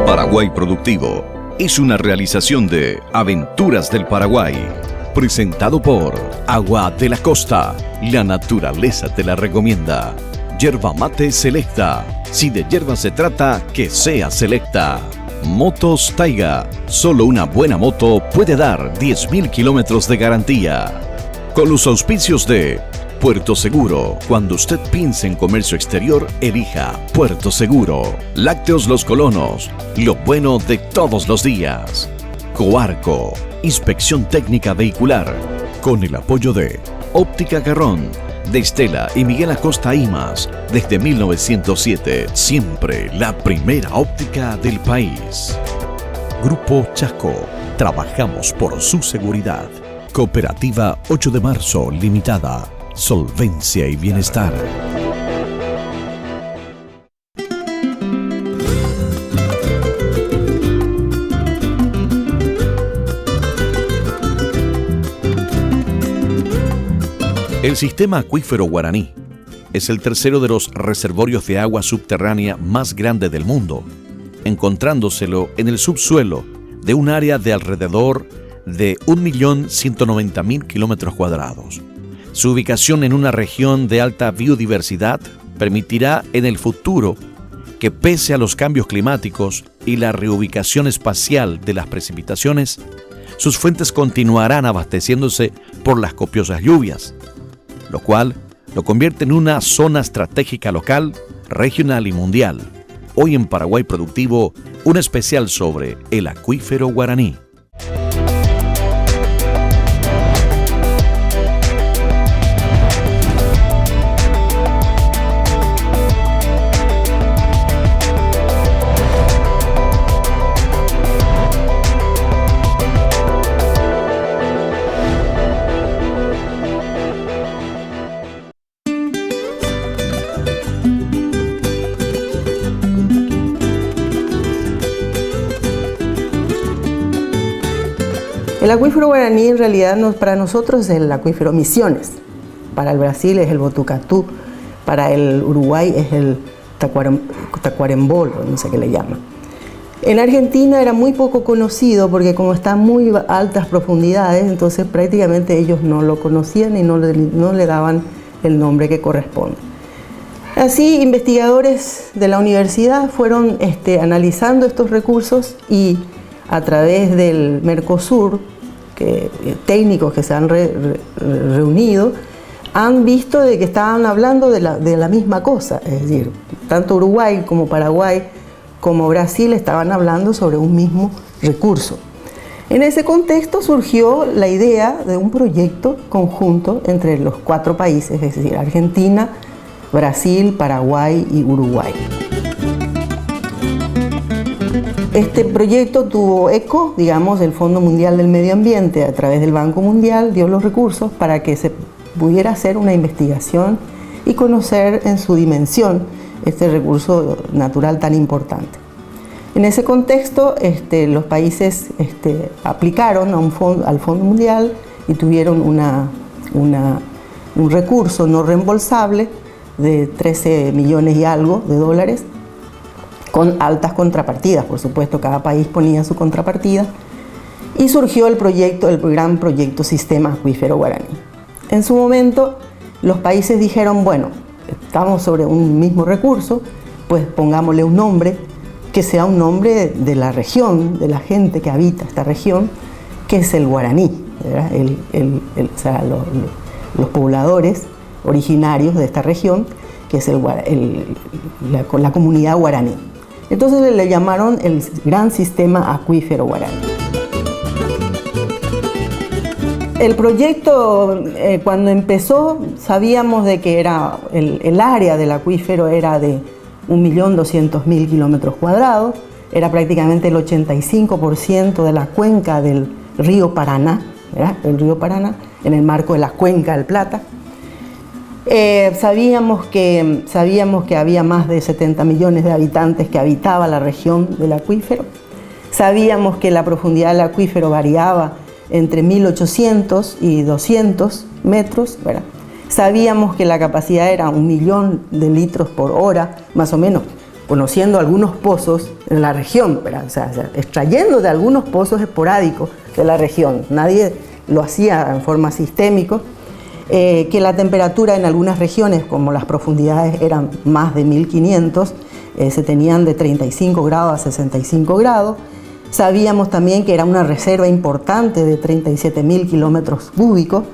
Paraguay Productivo es una realización de Aventuras del Paraguay, presentado por Agua de la Costa, la naturaleza te la recomienda. Yerba Mate Selecta, si de yerba se trata, que sea selecta. Motos Taiga, solo una buena moto puede dar 10.000 kilómetros de garantía. Con los auspicios de Puerto Seguro, cuando usted piense en comercio exterior, elija Puerto Seguro. Lácteos Los Colonos, lo bueno de todos los días. Coarco, inspección técnica vehicular, con el apoyo de Óptica Garrón, de Estela y Miguel Acosta Imas, desde 1907, siempre la primera óptica del país. Grupo Chasco, trabajamos por su seguridad. Cooperativa 8 de Marzo Limitada, solvencia y bienestar. El sistema acuífero Guaraní es el tercero de los reservorios de agua subterránea más grande del mundo, encontrándoselo en el subsuelo de un área de alrededor de 1.190.000 kilómetros cuadrados. Su ubicación en una región de alta biodiversidad permitirá en el futuro que, pese a los cambios climáticos y la reubicación espacial de las precipitaciones, sus fuentes continuarán abasteciéndose por las copiosas lluvias, lo cual lo convierte en una zona estratégica local, regional y mundial. Hoy en Paraguay Productivo, un especial sobre el acuífero Guaraní. El acuífero Guaraní en realidad para nosotros es el acuífero Misiones. Para el Brasil es el Botucatú, para el Uruguay es el Tacuarembó, no sé qué le llaman. En Argentina era muy poco conocido porque como está a muy altas profundidades, entonces prácticamente ellos no lo conocían y no le daban el nombre que corresponde. Así, investigadores de la universidad fueron analizando estos recursos y a través del Mercosur, técnicos que se han reunido, han visto de que estaban hablando de la misma cosa, es decir, tanto Uruguay como Paraguay como Brasil estaban hablando sobre un mismo recurso. En ese contexto surgió la idea de un proyecto conjunto entre los 4 países, es decir, Argentina, Brasil, Paraguay y Uruguay. Este proyecto tuvo eco, digamos, del Fondo Mundial del Medio Ambiente a través del Banco Mundial, dio los recursos para que se pudiera hacer una investigación y conocer en su dimensión este recurso natural tan importante. En ese contexto, los países aplicaron al Fondo Mundial y tuvieron un recurso no reembolsable de 13 millones y algo de dólares, con altas contrapartidas, por supuesto, cada país ponía su contrapartida, y surgió el gran proyecto Sistema Acuífero Guaraní. En su momento, los países dijeron, bueno, estamos sobre un mismo recurso, pues pongámosle un nombre que sea un nombre de la región, de la gente que habita esta región, que es el guaraní, ¿verdad? Los pobladores originarios de esta región, que es la comunidad guaraní. Entonces le llamaron el Gran Sistema Acuífero Guaraní. El proyecto, cuando empezó, sabíamos de que el área del acuífero era de 1.200.000 kilómetros cuadrados, era prácticamente el 85% de la cuenca del río Paraná, ¿verdad? El río Paraná, en el marco de la Cuenca del Plata. Sabíamos que había más de 70 millones de habitantes que habitaban la región del acuífero. Sabíamos que la profundidad del acuífero variaba entre 1.800 y 200 metros, ¿verdad? Sabíamos que la capacidad era 1 millón de litros por hora, más o menos, conociendo algunos pozos en la región, o sea, extrayendo de algunos pozos esporádicos de la región. Nadie lo hacía en forma sistémica. Que la temperatura en algunas regiones, como las profundidades eran más de 1500, se tenían de 35 grados a 65 grados. Sabíamos también que era una reserva importante de 37.000 kilómetros cúbicos,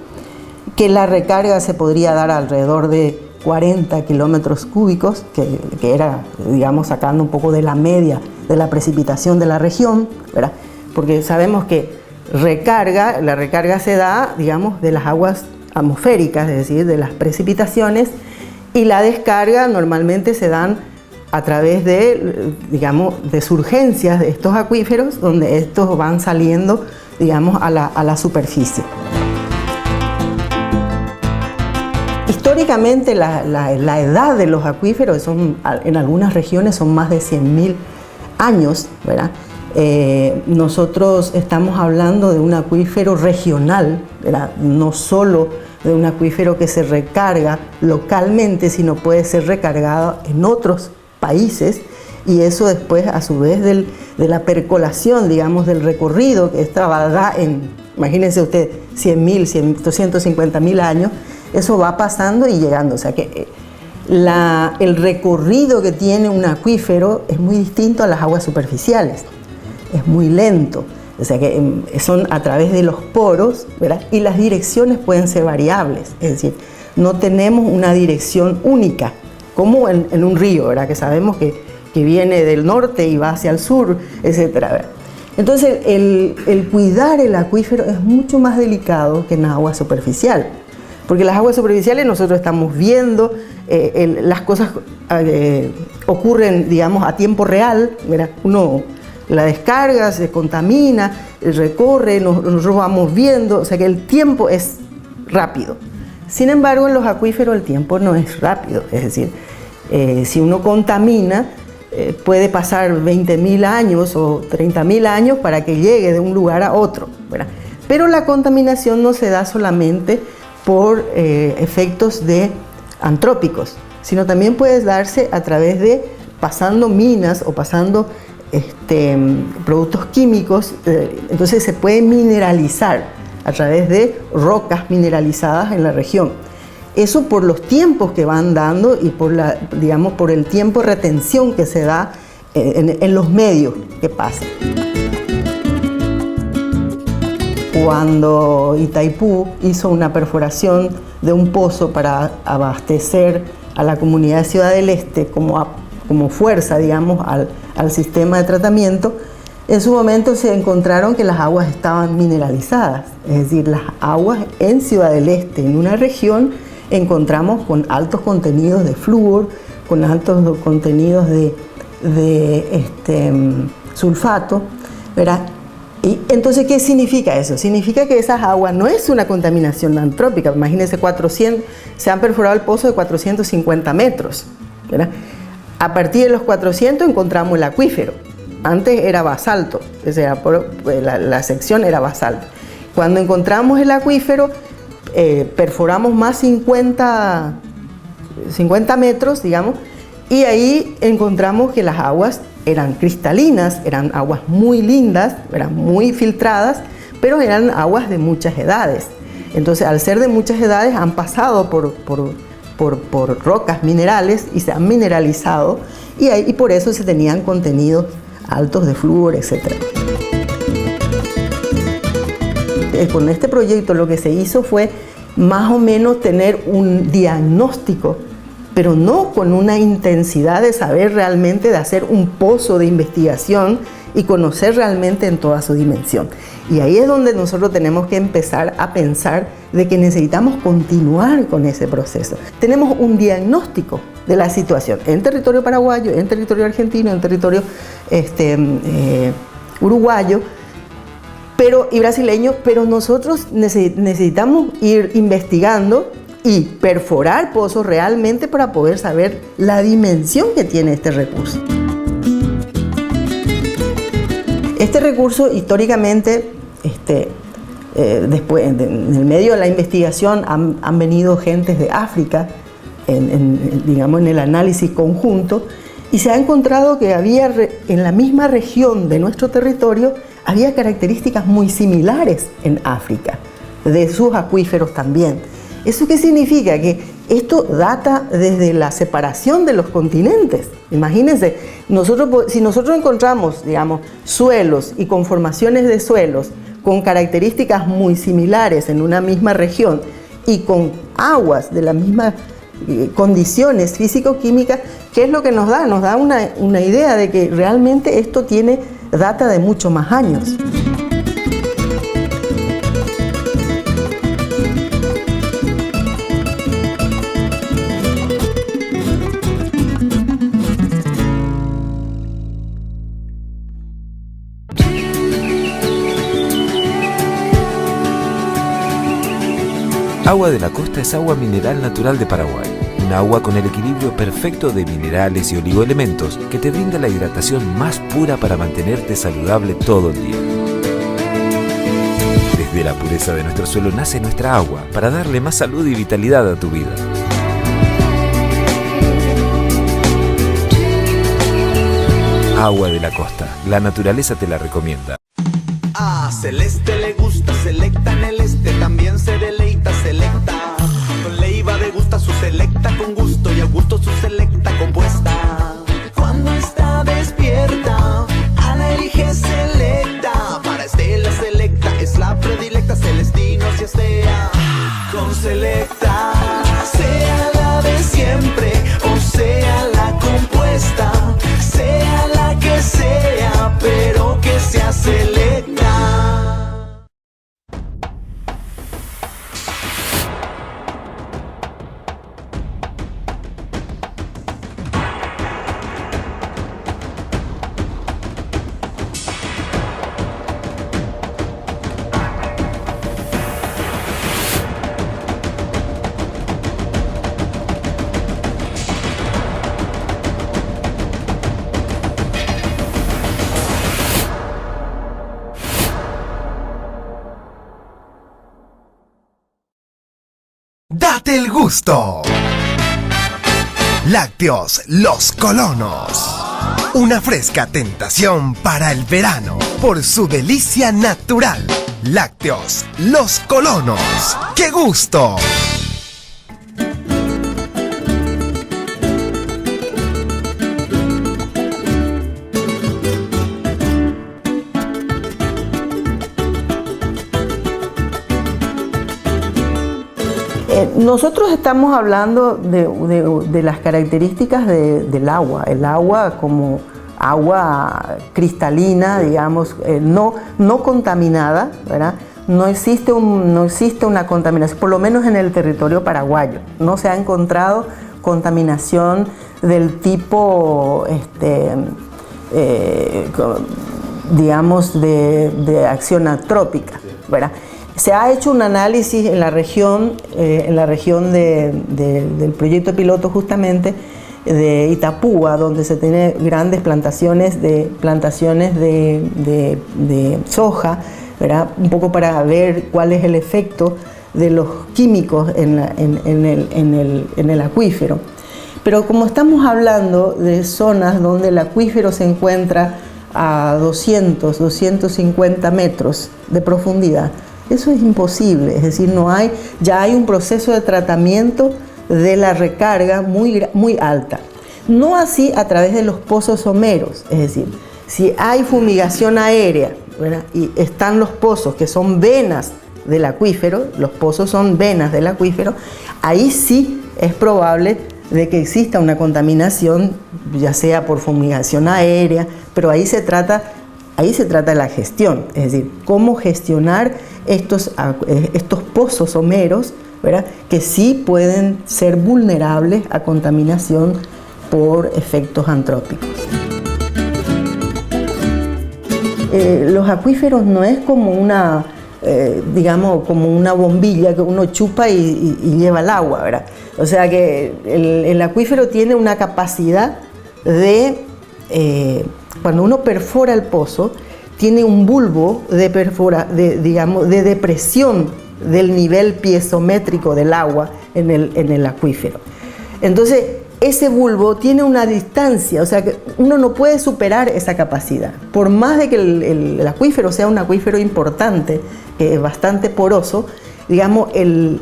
que la recarga se podría dar alrededor de 40 kilómetros cúbicos, que era, digamos, sacando un poco de la media de la precipitación de la región, ¿verdad? Porque sabemos que la recarga se da, digamos, de las aguas atmosféricas, es decir, de las precipitaciones, y la descarga normalmente se dan a través de, digamos, de surgencias de estos acuíferos, donde estos van saliendo, digamos, a la superficie. Históricamente la edad de los acuíferos en algunas regiones son más de 100.000 años, ¿verdad? Nosotros estamos hablando de un acuífero regional, ¿verdad? No solo de un acuífero que se recarga localmente, sino puede ser recargado en otros países, y eso después, a su vez, de la percolación, digamos, del recorrido que esta va a dar en, imagínense usted, 100.000, 250.000 años, eso va pasando y llegando. O sea que el recorrido que tiene un acuífero es muy distinto a las aguas superficiales, es muy lento. O sea que son a través de los poros, ¿verdad? Y las direcciones pueden ser variables, es decir, no tenemos una dirección única, como en un río, ¿verdad? Que sabemos que viene del norte y va hacia el sur, etcétera, ¿verdad? Entonces el cuidar el acuífero es mucho más delicado que en la agua superficial, porque en las aguas superficiales nosotros estamos viendo, las cosas ocurren, digamos, a tiempo real, ¿verdad? Uno la descarga, se contamina, recorre, nosotros vamos viendo, o sea que el tiempo es rápido. Sin embargo, en los acuíferos el tiempo no es rápido, es decir, si uno contamina, puede pasar 20.000 años o 30.000 años para que llegue de un lugar a otro, ¿verdad? Pero la contaminación no se da solamente por efectos antrópicos, sino también puede darse a través de pasando minas o pasando productos químicos, entonces se puede mineralizar a través de rocas mineralizadas en la región. Eso por los tiempos que van dando y digamos, por el tiempo de retención que se da en los medios que pasan. Cuando Itaipú hizo una perforación de un pozo para abastecer a la comunidad de Ciudad del Este como fuerza, digamos, al sistema de tratamiento, en su momento se encontraron que las aguas estaban mineralizadas, es decir, las aguas en Ciudad del Este, en una región, encontramos con altos contenidos de flúor, con altos contenidos de sulfato, ¿verdad? Y entonces, ¿qué significa eso? Significa que esas aguas no es una contaminación antrópica. Imagínense, se han perforado el pozo de 450 metros, ¿verdad? A partir de los 400 encontramos el acuífero. Antes era basalto, o sea, la sección era basalto. Cuando encontramos el acuífero, perforamos más 50 metros, digamos, y ahí encontramos que las aguas eran cristalinas, eran aguas muy lindas, eran muy filtradas, pero eran aguas de muchas edades. Entonces, al ser de muchas edades, han pasado por rocas minerales y se han mineralizado, y por eso se tenían contenidos altos de flúor, etc. Con este proyecto lo que se hizo fue más o menos tener un diagnóstico, pero no con una intensidad de saber realmente, de hacer un pozo de investigación y conocer realmente en toda su dimensión. Y ahí es donde nosotros tenemos que empezar a pensar de que necesitamos continuar con ese proceso. Tenemos un diagnóstico de la situación en territorio paraguayo, en territorio argentino, en territorio uruguayo y brasileño, pero nosotros necesitamos ir investigando y perforar pozos realmente para poder saber la dimensión que tiene este recurso. Este recurso históricamente, después, en el medio de la investigación, han venido gentes de África, digamos, en el análisis conjunto, Y se ha encontrado que había en la misma región de nuestro territorio, había características muy similares en África, de sus acuíferos también. ¿Eso qué significa? Que esto data desde la separación de los continentes. Imagínense, si nosotros encontramos, digamos, suelos y conformaciones de suelos con características muy similares en una misma región y con aguas de las mismas condiciones físico-químicas, ¿qué es lo que nos da? Nos da una idea de que realmente esto tiene data de mucho más años. Agua de la Costa es agua mineral natural de Paraguay. Un agua con el equilibrio perfecto de minerales y oligoelementos que te brinda la hidratación más pura para mantenerte saludable todo el día. Desde la pureza de nuestro suelo nace nuestra agua para darle más salud y vitalidad a tu vida. Agua de la Costa. La naturaleza te la recomienda. A Celeste le gusta Selecta en el este, también se deleita Selecta. Con Leiva degusta su Selecta con gusto y a gusto su Selecta compuesta. Cuando está despierta, Ana elige Selecta. Para Estela Selecta es la predilecta, Celestinos y Estea. Con Selecta, sea la de siempre o sea la compuesta, sea la que sea, pero que sea Selecta. ¡Date el gusto! Lácteos Los Colonos. Una fresca tentación para el verano por su delicia natural. Lácteos Los Colonos. ¡Qué gusto! Nosotros estamos hablando de las características del agua. El agua como agua cristalina, digamos, no contaminada, ¿verdad? No existe una contaminación, por lo menos en el territorio paraguayo. No se ha encontrado contaminación del tipo, digamos, de acción antrópica, ¿verdad? Se ha hecho un análisis en la región del proyecto piloto justamente de Itapúa, donde se tienen grandes plantaciones de soja, ¿verdad? Un poco para ver cuál es el efecto de los químicos en el acuífero. Pero como estamos hablando de zonas donde el acuífero se encuentra a 250 metros de profundidad, eso es imposible, es decir, ya hay un proceso de tratamiento de la recarga muy alta. No así a través de los pozos someros, es decir, si hay fumigación aérea, ¿verdad? Y están los pozos que son venas del acuífero, los pozos son venas del acuífero, ahí sí es probable de que exista una contaminación, ya sea por fumigación aérea, pero ahí se trata de la gestión, es decir, cómo gestionar estos pozos someros, ¿verdad? Que sí pueden ser vulnerables a contaminación por efectos antrópicos. Los acuíferos no es como una bombilla que uno chupa y lleva el agua, ¿verdad? O sea que el acuífero tiene una capacidad de, cuando uno perfora el pozo, tiene un bulbo de depresión del nivel piezométrico del agua en el acuífero. Entonces, ese bulbo tiene una distancia, o sea que uno no puede superar esa capacidad. Por más de que el acuífero sea un acuífero importante, bastante poroso, digamos, el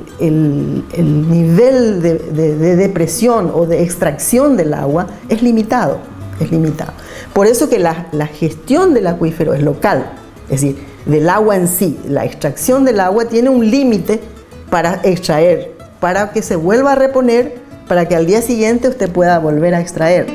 nivel de depresión o de extracción del agua es limitado, es limitado. Por eso que la gestión del acuífero es local, es decir, del agua en sí. La extracción del agua tiene un límite para extraer, para que se vuelva a reponer, para que al día siguiente usted pueda volver a extraer.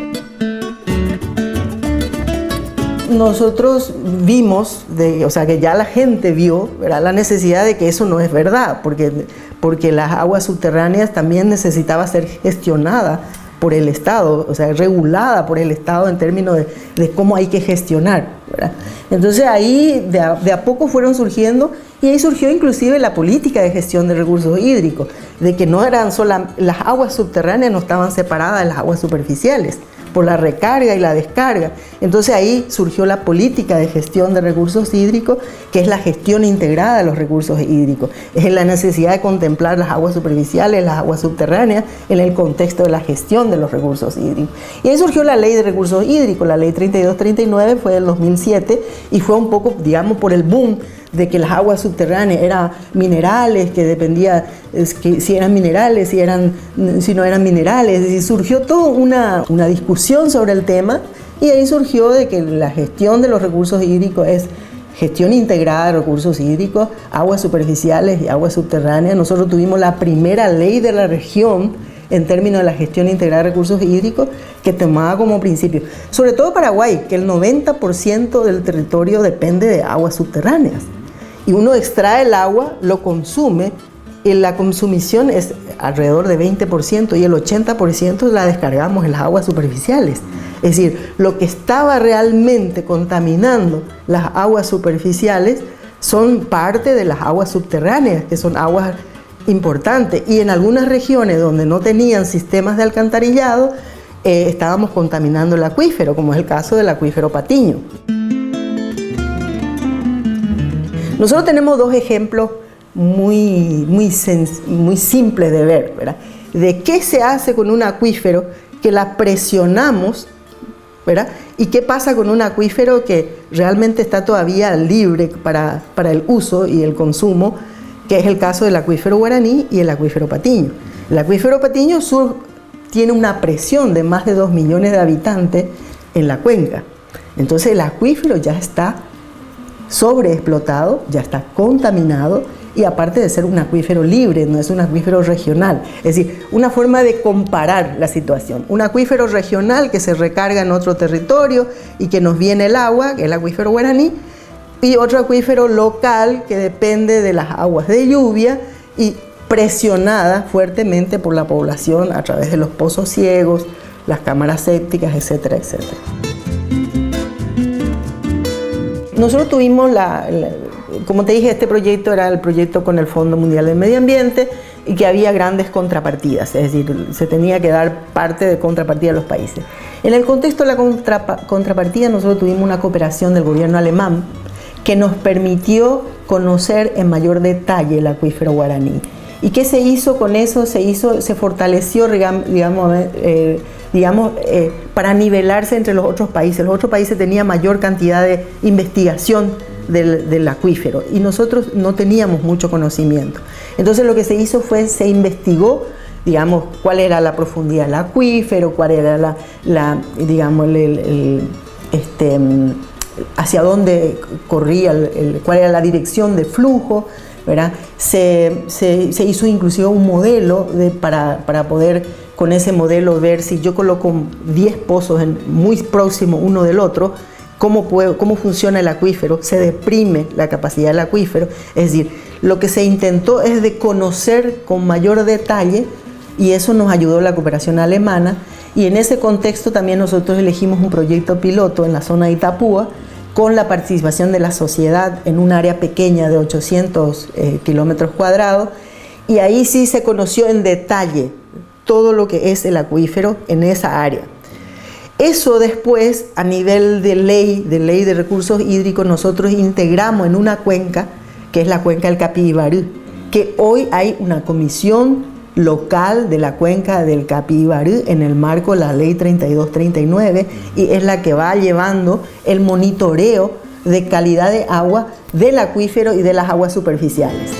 Nosotros vimos, o sea que ya la gente vio, ¿verdad?, la necesidad de que eso no es verdad, porque las aguas subterráneas también necesitaba ser gestionada por el Estado, o sea, regulada por el Estado en términos de cómo hay que gestionar, ¿verdad? Entonces ahí de a poco fueron surgiendo, y ahí surgió inclusive la política de gestión de recursos hídricos, de que no eran solo las aguas subterráneas, no estaban separadas de las aguas superficiales por la recarga y la descarga. Entonces ahí surgió la política de gestión de recursos hídricos, que es la gestión integrada de los recursos hídricos. Es la necesidad de contemplar las aguas superficiales, las aguas subterráneas, en el contexto de la gestión de los recursos hídricos. Y ahí surgió la Ley de Recursos Hídricos, la Ley 3239, fue del 2007, y fue un poco, digamos, por el boom de que las aguas subterráneas eran minerales, que dependía que si eran minerales, si no eran minerales, y surgió toda una discusión sobre el tema, y ahí surgió de que la gestión de los recursos hídricos es gestión integrada de recursos hídricos, aguas superficiales y aguas subterráneas. Nosotros tuvimos la primera ley de la región en términos de la gestión integrada de recursos hídricos, que tomaba como principio, sobre todo Paraguay, que el 90% del territorio depende de aguas subterráneas. Y uno extrae el agua, lo consume, y la consumición es alrededor de 20%, y el 80% la descargamos en las aguas superficiales. Es decir, lo que estaba realmente contaminando las aguas superficiales son parte de las aguas subterráneas, que son aguas importantes. Y en algunas regiones donde no tenían sistemas de alcantarillado, estábamos contaminando el acuífero, como es el caso del acuífero Patiño. Nosotros tenemos dos ejemplos muy simples de ver, ¿verdad?, de qué se hace con un acuífero que la presionamos, ¿verdad?, y qué pasa con un acuífero que realmente está todavía libre para el uso y el consumo, que es el caso del acuífero Guaraní y el acuífero Patiño. El acuífero Patiño Sur tiene una presión de más de 2 millones de habitantes en la cuenca. Entonces el acuífero ya está sobreexplotado, ya está contaminado, y aparte de ser un acuífero libre, no es un acuífero regional. Es decir, una forma de comparar la situación. Un acuífero regional que se recarga en otro territorio y que nos viene el agua, que es el acuífero Guaraní, y otro acuífero local que depende de las aguas de lluvia y presionada fuertemente por la población a través de los pozos ciegos, las cámaras sépticas, etcétera, etcétera. Nosotros tuvimos como te dije, este proyecto era el proyecto con el Fondo Mundial del Medio Ambiente, y que había grandes contrapartidas, es decir, se tenía que dar parte de contrapartida a los países. En el contexto de la contrapartida, nosotros tuvimos una cooperación del gobierno alemán que nos permitió conocer en mayor detalle el acuífero Guaraní. ¿Y qué se hizo con eso? Se fortaleció, para nivelarse entre los otros países. Los otros países tenían mayor cantidad de investigación del acuífero, y nosotros no teníamos mucho conocimiento. Entonces lo que se hizo fue, se investigó, digamos, cuál era la profundidad del acuífero, cuál era hacia dónde corría, cuál era la dirección de flujo, ¿verdad? Se hizo inclusive un modelo para poder con ese modelo ver si yo coloco 10 pozos muy próximos uno del otro, cómo funciona el acuífero, se deprime la capacidad del acuífero. Es decir, lo que se intentó es de conocer con mayor detalle, y eso nos ayudó la cooperación alemana, y en ese contexto también nosotros elegimos un proyecto piloto en la zona de Itapúa, con la participación de la sociedad en un área pequeña de 800 kilómetros cuadrados, y ahí sí se conoció en detalle todo lo que es el acuífero en esa área. Eso después, a nivel de ley de recursos hídricos, nosotros integramos en una cuenca, que es la cuenca del Capibarú, que hoy hay una comisión local de la cuenca del Capibari en el marco de la ley 3239 y es la que va llevando el monitoreo de calidad de agua del acuífero y de las aguas superficiales.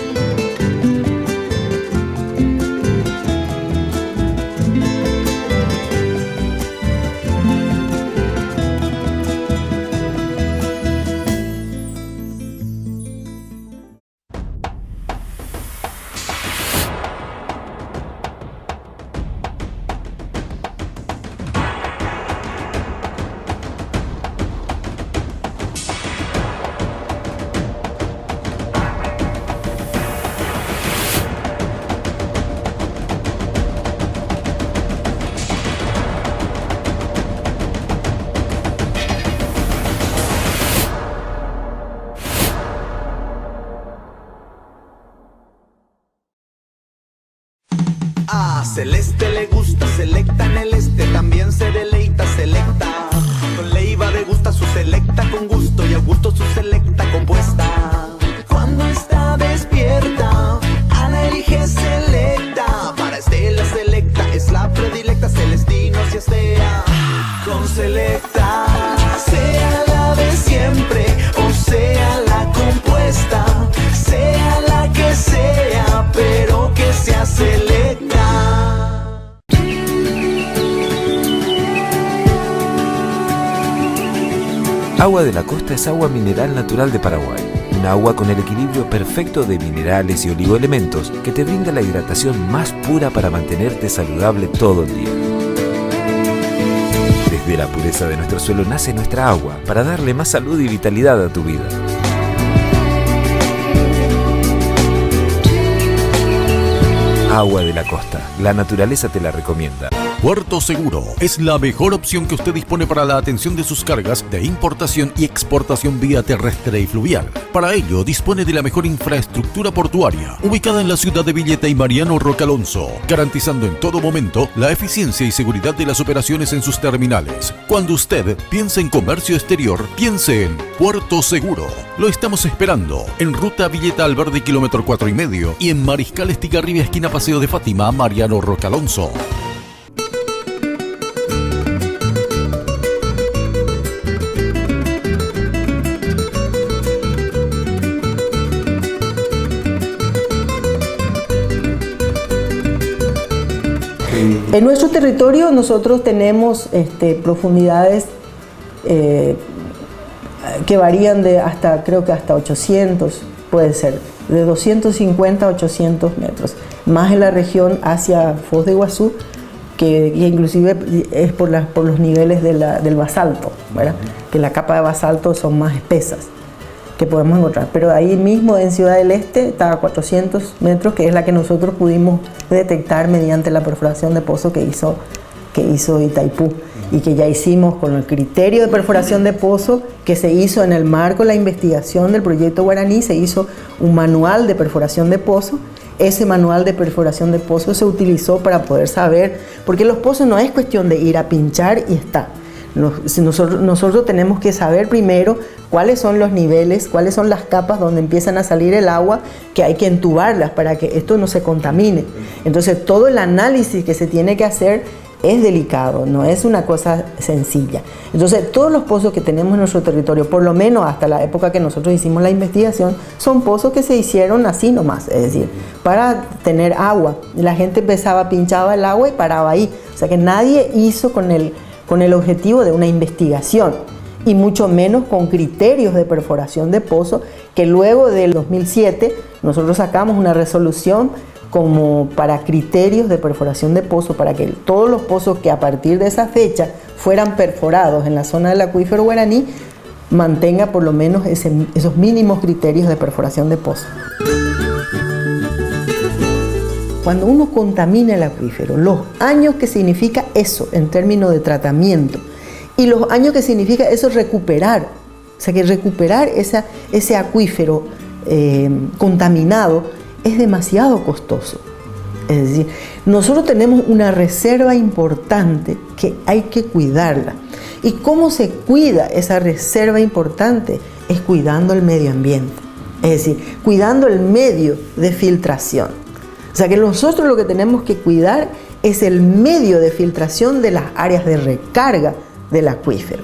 A Celeste le gusta, selecta en el este, también se deleita, selecta. Con Leiva degusta su selecta con gusto y a gusto su selecta compuesta. Cuando está despierta, Ana elige selecta. Para Estela selecta es la predilecta, Celestinos y Estea. Con selecta, sea la de siempre o sea la compuesta, sea la que sea, pero que sea selecta. Agua de la Costa es agua mineral natural de Paraguay. Una agua con el equilibrio perfecto de minerales y oligoelementos que te brinda la hidratación más pura para mantenerte saludable todo el día. Desde la pureza de nuestro suelo nace nuestra agua para darle más salud y vitalidad a tu vida. Agua de la Costa. La naturaleza te la recomienda. Puerto Seguro es la mejor opción que usted dispone para la atención de sus cargas de importación y exportación vía terrestre y fluvial. Para ello, dispone de la mejor infraestructura portuaria, ubicada en la ciudad de Villeta y Mariano Roque Alonso, garantizando en todo momento la eficiencia y seguridad de las operaciones en sus terminales. Cuando usted piense en comercio exterior, piense en Puerto Seguro. Lo estamos esperando en Ruta Villeta Alverde, kilómetro 4,5 y en Mariscal Estigarribia, esquina Paseo de Fátima, Mariano Roque Alonso. En nuestro territorio nosotros tenemos profundidades que varían de hasta, creo que hasta 800, puede ser, de 250 a 800 metros. Más en la región hacia Foz de Iguazú, que inclusive es por los niveles del basalto, ¿verdad? Que la capa de basalto son más espesas que podemos encontrar. Pero ahí mismo en Ciudad del Este está a 400 metros, que es la que nosotros pudimos detectar mediante la perforación de pozo que hizo Itaipú y que ya hicimos con el criterio de perforación de pozo que se hizo en el marco de la investigación del proyecto Guaraní. Se hizo un manual de perforación de pozo. Ese manual de perforación de pozo se utilizó para poder saber, porque los pozos no es cuestión de ir a pinchar y está. Nosotros tenemos que saber primero cuáles son los niveles, cuáles son las capas donde empiezan a salir el agua, que hay que entubarlas para que esto no se contamine. Entonces todo el análisis que se tiene que hacer es delicado, no es una cosa sencilla. Entonces todos los pozos que tenemos en nuestro territorio, por lo menos hasta la época que nosotros hicimos la investigación, son pozos que se hicieron así nomás, es decir, para tener agua. La gente pinchaba el agua y paraba ahí. O sea que nadie hizo con el objetivo de una investigación y mucho menos con criterios de perforación de pozo, que luego del 2007 nosotros sacamos una resolución como para criterios de perforación de pozo, para que todos los pozos que a partir de esa fecha fueran perforados en la zona del acuífero Guaraní mantenga por lo menos esos mínimos criterios de perforación de pozo. Cuando uno contamina el acuífero, los años que significa eso en términos de tratamiento y los años que significa eso recuperar, o sea que recuperar ese acuífero contaminado es demasiado costoso. Es decir, nosotros tenemos una reserva importante que hay que cuidarla. ¿Y cómo se cuida esa reserva importante? Es cuidando el medio ambiente, es decir, cuidando el medio de filtración. O sea que nosotros lo que tenemos que cuidar es el medio de filtración de las áreas de recarga del acuífero.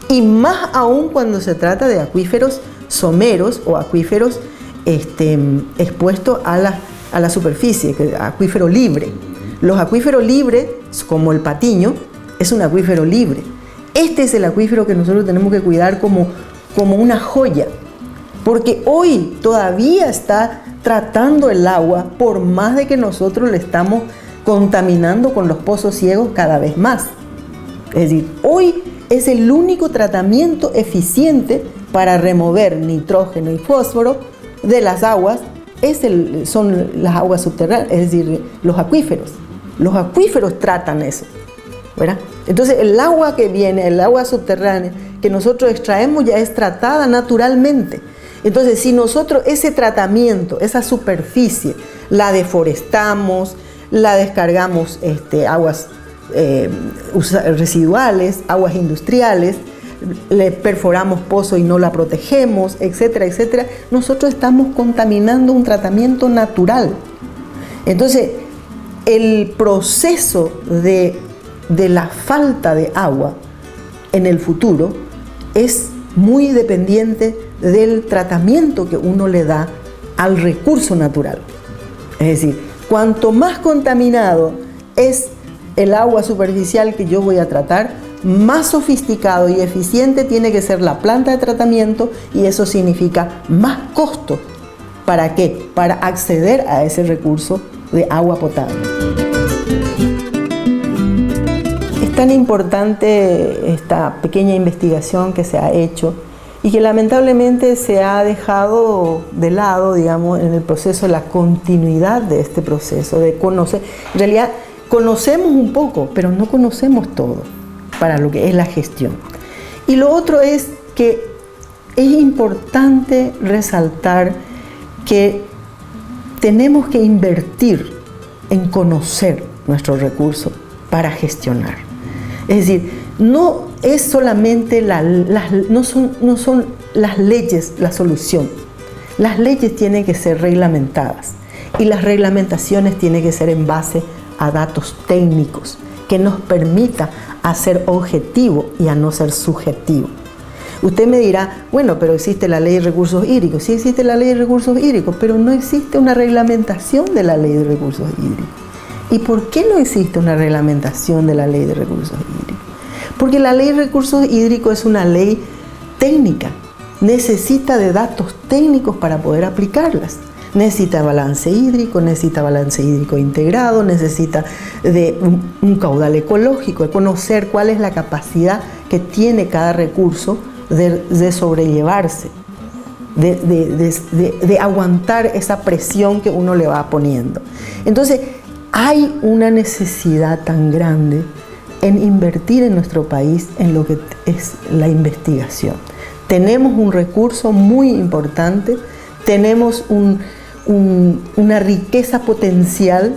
Y más aún cuando se trata de acuíferos someros o acuíferos expuestos a la superficie, acuífero libre. Los acuíferos libres, como el Patiño, es un acuífero libre. Este es el acuífero que nosotros tenemos que cuidar como una joya, porque hoy todavía está tratando el agua, por más de que nosotros le estamos contaminando con los pozos ciegos cada vez más. Es decir, hoy es el único tratamiento eficiente para remover nitrógeno y fósforo de las aguas, son las aguas subterráneas, es decir, los acuíferos. Los acuíferos tratan eso, ¿verdad? Entonces el agua que viene, el agua subterránea que nosotros extraemos ya es tratada naturalmente. Entonces si nosotros ese tratamiento, esa superficie, la deforestamos, la descargamos aguas residuales, aguas industriales, le perforamos pozos y no la protegemos, etcétera, etcétera, nosotros estamos contaminando un tratamiento natural. Entonces, el proceso de la falta de agua en el futuro es muy dependiente del tratamiento que uno le da al recurso natural. Es decir, cuanto más contaminado es el agua superficial que yo voy a tratar, más sofisticado y eficiente tiene que ser la planta de tratamiento, y eso significa más costo. ¿Para qué? Para acceder a ese recurso de agua potable. Es tan importante esta pequeña investigación que se ha hecho y que lamentablemente se ha dejado de lado, digamos, en el proceso, la continuidad de este proceso, de conocer. En realidad, conocemos un poco, pero no conocemos todo para lo que es la gestión. Y lo otro es que es importante resaltar que tenemos que invertir en conocer nuestros recursos para gestionar. Es decir, no es solamente no son las leyes la solución. Las leyes tienen que ser reglamentadas, y las reglamentaciones tienen que ser en base a datos técnicos que nos permita a ser objetivo y a no ser subjetivo. Usted me dirá, bueno, pero existe la ley de recursos hídricos. Sí existe la ley de recursos hídricos, pero no existe una reglamentación de la ley de recursos hídricos. ¿Y por qué no existe una reglamentación de la ley de recursos hídricos? Porque la ley de recursos hídricos es una ley técnica, necesita de datos técnicos para poder aplicarlas. Necesita balance hídrico integrado, necesita de un caudal ecológico, de conocer cuál es la capacidad que tiene cada recurso de sobrellevarse, de aguantar esa presión que uno le va poniendo. Entonces, hay una necesidad tan grande en invertir en nuestro país en lo que es la investigación. Tenemos un recurso muy importante, tenemos una riqueza potencial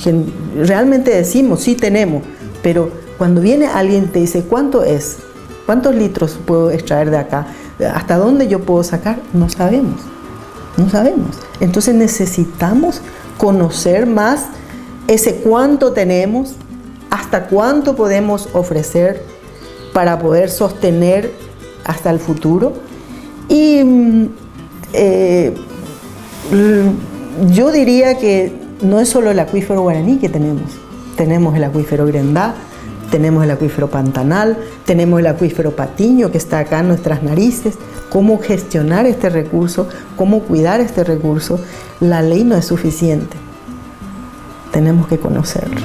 que realmente decimos, sí tenemos, pero cuando viene alguien y te dice, ¿cuánto es? ¿Cuántos litros puedo extraer de acá? ¿Hasta dónde yo puedo sacar? No sabemos. Entonces necesitamos conocer más ese cuánto tenemos, hasta cuánto podemos ofrecer para poder sostener hasta el futuro. Y yo diría que no es solo el acuífero Guaraní que tenemos el acuífero Grendá, tenemos el acuífero Pantanal, tenemos el acuífero Patiño que está acá en nuestras narices. Cómo gestionar este recurso, cómo cuidar este recurso, la ley no es suficiente, tenemos que conocerlo.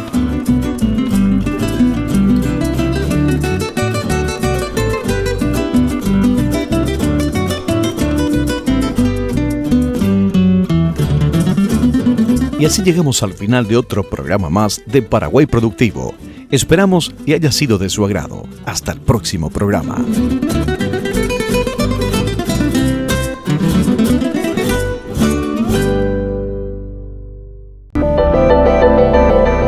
Y así llegamos al final de otro programa más de Paraguay Productivo. Esperamos y haya sido de su agrado. Hasta el próximo programa.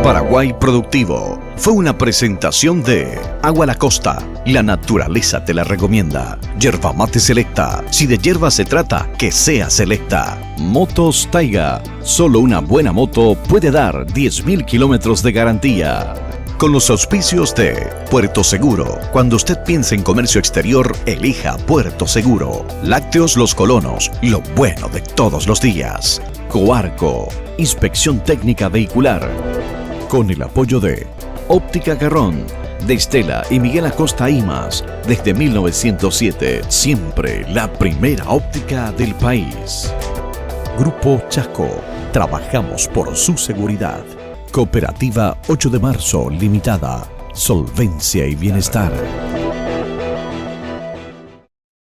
Paraguay Productivo fue una presentación de Agua La Costa. La naturaleza te la recomienda. Yerba mate selecta. Si de yerba se trata, que sea selecta. Motos Taiga. Solo una buena moto puede dar 10.000 kilómetros de garantía. Con los auspicios de Puerto Seguro. Cuando usted piense en comercio exterior, elija Puerto Seguro. Lácteos Los Colonos. Lo bueno de todos los días. Coarco. Inspección técnica vehicular. Con el apoyo de Óptica Garrón, de Estela y Miguel Acosta Imas, desde 1907, siempre la primera óptica del país. Grupo Chaco, trabajamos por su seguridad. Cooperativa 8 de marzo Limitada, solvencia y bienestar.